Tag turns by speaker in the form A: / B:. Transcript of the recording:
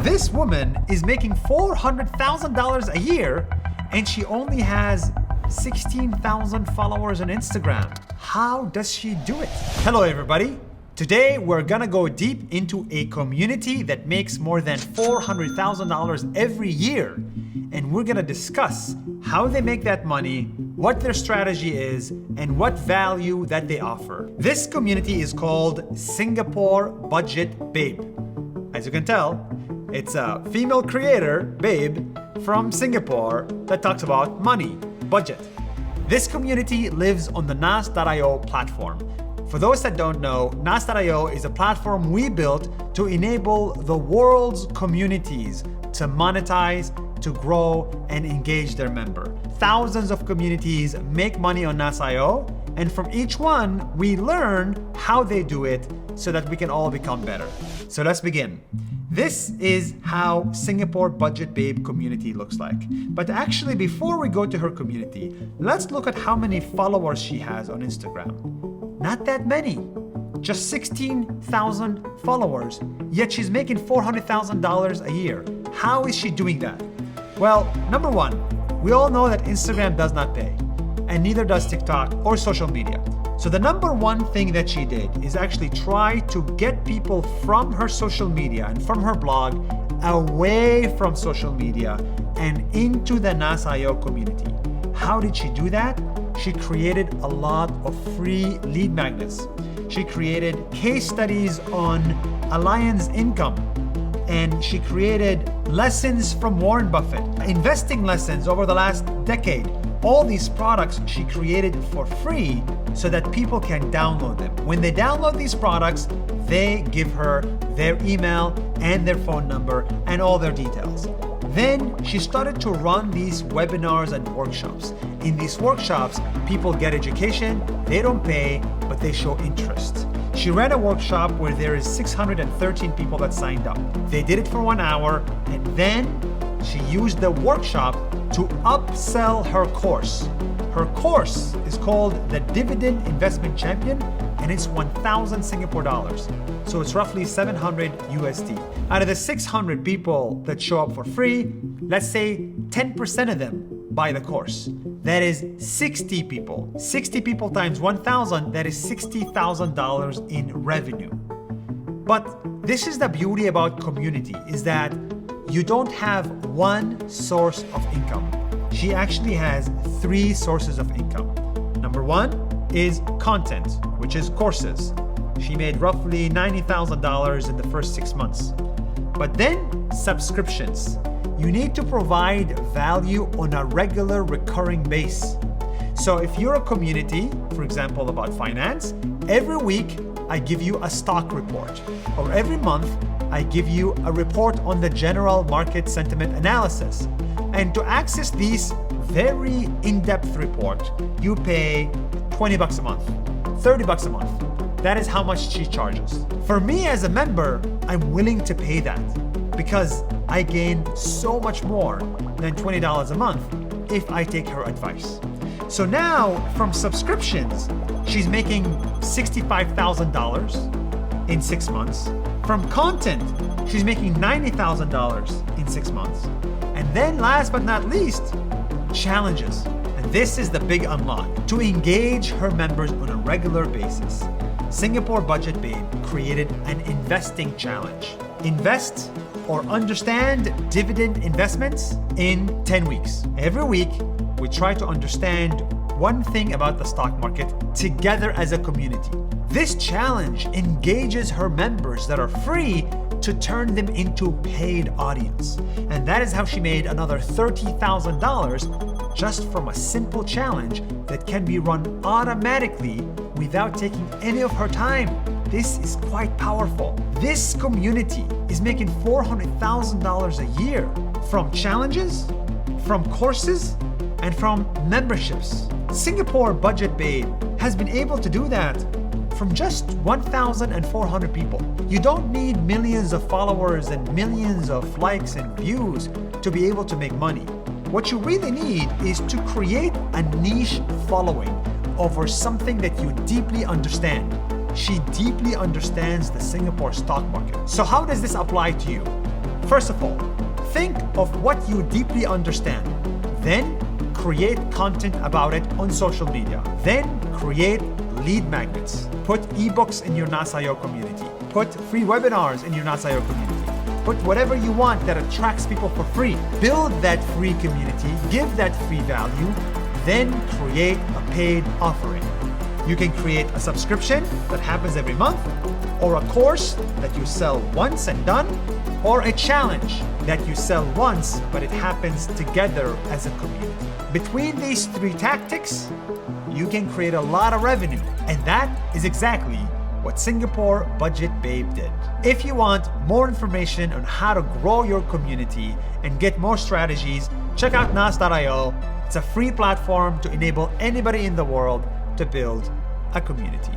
A: This woman is making $400,000 a year and she only has 16,000 followers on Instagram. How does she do it? Hello everybody. Today we're gonna go deep into a community that makes more than $400,000 every year. And we're gonna discuss how they make that money, what their strategy is, and what value that they offer. This community is called Singapore Budget Babe. As you can tell, it's a female creator, Babe, from Singapore that talks about money, budget. This community lives on the Nas.io platform. For those that don't know, Nas.io is a platform we built to enable the world's communities to monetize, to grow, and engage their member. Thousands of communities make money on Nas.io, and from each one, we learn how they do it so that we can all become better. So let's begin. This is how Singapore Budget Babe community looks like. But actually, before we go to her community, let's look at how many followers she has on Instagram. Not that many, just 16,000 followers, yet she's making $400,000 a year. How is she doing that? Well, number one, we all know that Instagram does not pay, and neither does TikTok or social media. So the number one thing that she did is actually try to get people from her social media and from her blog away from social media and into the Nas.io community. How did she do that? She created a lot of free lead magnets. She created case studies on Alliance income, and she created lessons from Warren Buffett, investing lessons over the last decade. All these products she created for free so that people can download them. When they download these products, they give her their email and their phone number and all their details. Then she started to run these webinars and workshops. In these workshops, people get education, they don't pay, but they show interest. She ran a workshop where there is 613 people that signed up. They did it for 1 hour, and then she used the workshop to upsell her course. Her course is called the Dividend Investment Champion, and it's 1,000 Singapore dollars. So it's roughly 700 USD. Out of the 600 people that show up for free, let's say 10% of them buy the course. That is 60 people. 60 people times 1,000, that is $60,000 in revenue. But this is the beauty about community, is that you don't have one source of income. She actually has 3 sources of income. Number one is content, which is courses. She made roughly $90,000 in the first 6 months. But then subscriptions. You need to provide value on a regular recurring base. So if you're a community, for example, about finance, every week I give you a stock report, or every month I give you a report on the general market sentiment analysis. And to access these very in-depth report, you pay $20 a month, $30 a month. That is how much she charges. For me as a member, I'm willing to pay that because I gain so much more than $20 a month if I take her advice. So now from subscriptions, she's making $65,000 in 6 months. From content, she's making $90,000 in 6 months. And then last but not least, challenges. And this is the big unlock. To engage her members on a regular basis, Singapore Budget Babe created an investing challenge. Invest or understand dividend investments in 10 weeks. Every week, we try to understand one thing about the stock market together as a community. This challenge engages her members that are free to turn them into paid audience. And that is how she made another $30,000 just from a simple challenge that can be run automatically without taking any of her time. This is quite powerful. This community is making $400,000 a year from challenges, from courses, and from memberships. Singapore Budget Babe has been able to do that from just 1,400 people. You don't need millions of followers and millions of likes and views to be able to make money. What you really need is to create a niche following over something that you deeply understand. She deeply understands the Singapore stock market. So how does this apply to you? First of all, think of what you deeply understand. Then create content about it on social media. Then create lead magnets. Put ebooks in your NAS.io community. Put free webinars in your NAS.io community. Put whatever you want that attracts people for free. Build that free community, give that free value, then create a paid offering. You can create a subscription that happens every month, or a course that you sell once and done, or a challenge that you sell once, but it happens together as a community. Between these three tactics, you can create a lot of revenue, and that is exactly what Singapore Budget Babe did. If you want more information on how to grow your community and get more strategies, check out nas.io. It's a free platform to enable anybody in the world to build a community.